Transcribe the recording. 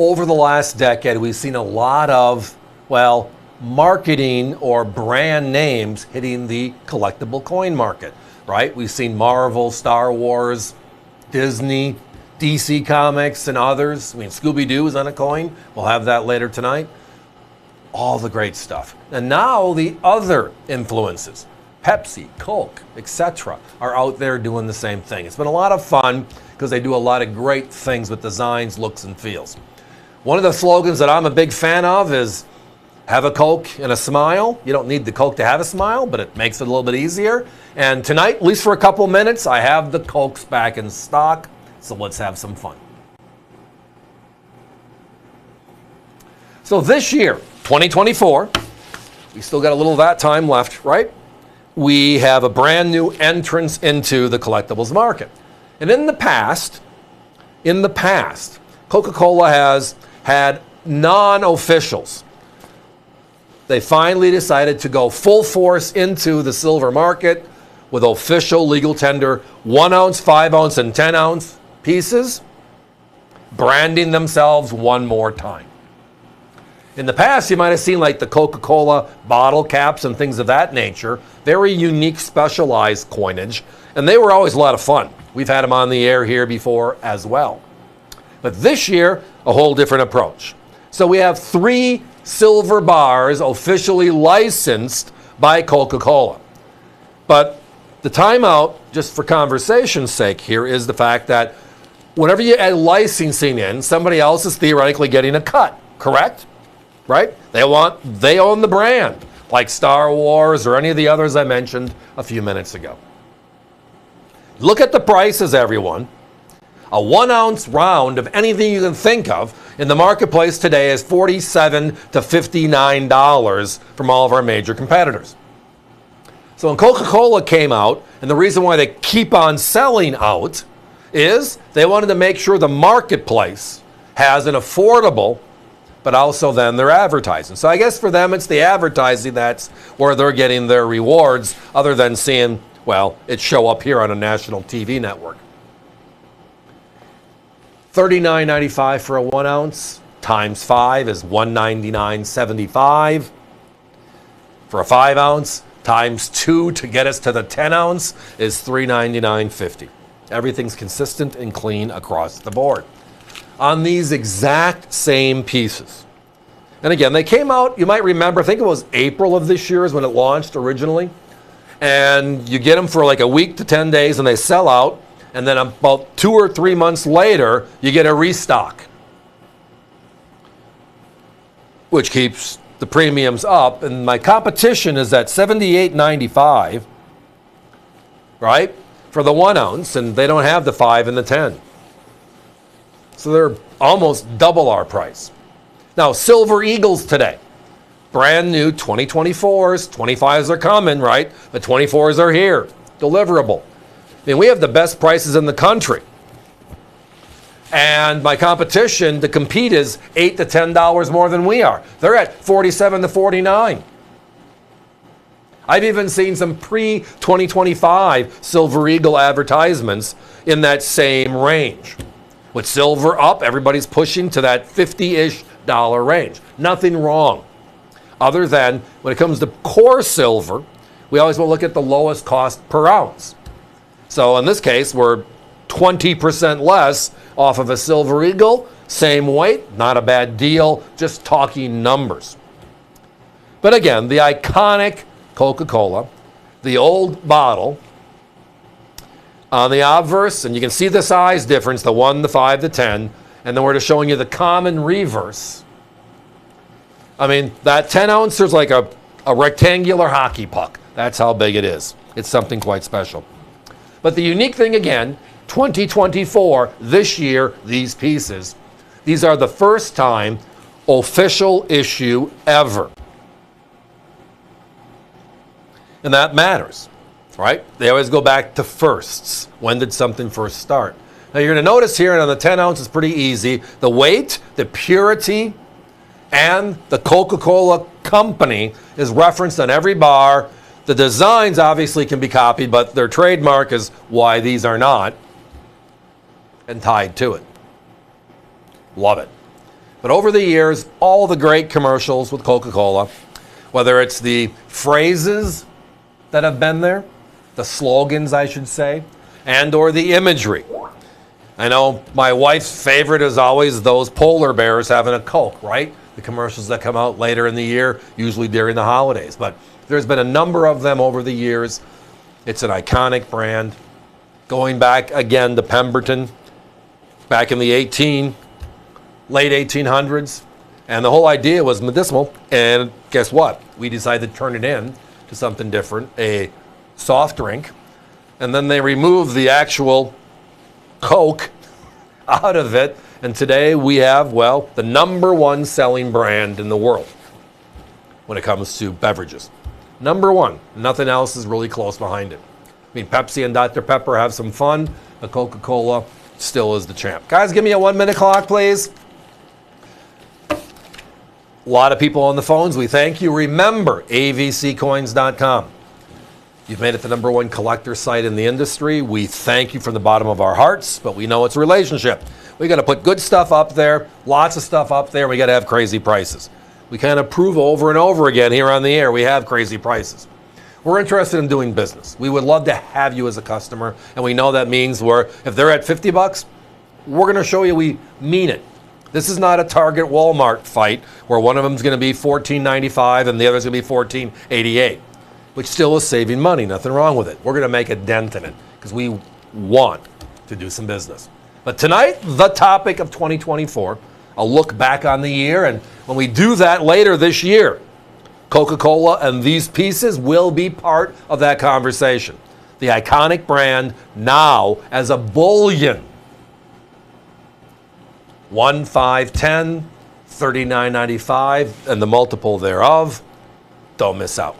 over the last decade, we've seen a lot of, well, marketing or brand names hitting the collectible coin market, right? We've seen Marvel, Star Wars, Disney, DC Comics, and others. I mean, Scooby-Doo is on a coin. We'll have that later tonight. All the great stuff. And now the other influences, Pepsi, Coke, etc., are out there doing the same thing. It's been a lot of fun because they do a lot of great things with designs, looks, and feels. One of the slogans that I'm a big fan of is have a Coke and a smile. You don't need the Coke to have a smile, but it makes it a little bit easier. And tonight, at least for a couple minutes, I have the Cokes back in stock. So let's have some fun. So this year, 2024, we still got a little of that time left, right? We have a brand new entrance into the collectibles market. And in the past, Coca-Cola has had non-officials. They finally decided to go full force into the silver market with official legal tender 1 ounce, 5 ounce, and 10 ounce pieces, branding themselves one more time. In the past, you might have seen like the Coca-Cola bottle caps and things of that nature, very unique, specialized coinage, and they were always a lot of fun. We've had them on the air here before as well. But this year, a whole different approach. So we have 3 silver bars officially licensed by Coca-Cola. But the timeout, just for conversation's sake here, is the fact that whenever you add licensing in, somebody else is theoretically getting a cut, correct? Right? They own the brand, like Star Wars or any of the others I mentioned a few minutes ago. Look at the prices, everyone. A 1 ounce round of anything you can think of in the marketplace today is $47 to $59 from all of our major competitors. So when Coca-Cola came out, and the reason why they keep on selling out is they wanted to make sure the marketplace has an affordable, but also then their advertising. So I guess for them, it's the advertising that's where they're getting their rewards, other than seeing, well, it show up here on a national TV network. $39.95 for a 1 ounce times 5 is $199.75. For a 5 ounce times 2 to get us to the 10 ounce is $399.50. Everything's consistent and clean across the board on these exact same pieces. And again, they came out, you might remember, I think it was April of this year is when it launched originally. And you get them for like a week to 10 days and they sell out. And then about 2 or 3 months later, you get a restock, which keeps the premiums up. And my competition is at $78.95, right, for the 1 ounce, and they don't have the 5 and the 10. So they're almost double our price. Now, Silver Eagles today, brand new 2024s, 25s are coming, right? The 24s are here, deliverable. I mean, we have the best prices in the country. And my competition to compete is $8 to $10 more than we are. They're at $47 to $49. I've even seen some pre-2025 Silver Eagle advertisements in that same range. With silver up, everybody's pushing to that $50-ish range. Nothing wrong. Other than when it comes to core silver, we always want to look at the lowest cost per ounce. So in this case, we're 20% less off of a Silver Eagle, same weight, not a bad deal, just talking numbers. But again, the iconic Coca-Cola, the old bottle, on the obverse, and you can see the size difference, the 1, the 5, the 10, and then we're just showing you the common reverse. I mean, that 10 ounce is like a rectangular hockey puck. That's how big it is. It's something quite special. But the unique thing again, 2024, this year, these pieces, these are the first time official issue ever. And that matters, right? They always go back to firsts. When did something first start? Now you're going to notice here on the 10 ounce, it's pretty easy. The weight, the purity, and the Coca-Cola company is referenced on every bar. The designs obviously can be copied, but their trademark is why these are not, and tied to it. Love it. But over the years, all the great commercials with Coca-Cola, whether it's the phrases that have been there, the slogans, I should say, and or the imagery. I know my wife's favorite is always those polar bears having a Coke, right? The commercials that come out later in the year, usually during the holidays. But there's been a number of them over the years. It's an iconic brand. Going back again to Pemberton, back in the late 1800s. And the whole idea was medicinal. And guess what? We decided to turn it in to something different, a soft drink. And then they removed the actual Coke out of it. And today we have, well, the #1 selling brand in the world when it comes to beverages. #1. Nothing else is really close behind it. I mean, Pepsi and Dr. Pepper have some fun, but Coca-Cola still is the champ. Guys, give me a 1-minute clock, please. A lot of people on the phones. We thank you. Remember, avccoins.com. You've made it the #1 collector site in the industry. We thank you from the bottom of our hearts, but we know it's a relationship. We got to put good stuff up there, lots of stuff up there. We got to have crazy prices. We kind of prove over and over again here on the air we have crazy prices. We're interested in doing business. We would love to have you as a customer, and we know that means if they're at $50, we're going to show you we mean it. This is not a Target Walmart fight where one of them is going to be $14.95 and the other is going to be $14.88, which still is saving money. Nothing wrong with it. We're going to make a dent in it because we want to do some business. But tonight, the topic of 2024, a look back on the year. And when we do that later this year, Coca-Cola and these pieces will be part of that conversation. The iconic brand now as a bullion. 1, 5, 10, $39.95, and the multiple thereof. Don't miss out.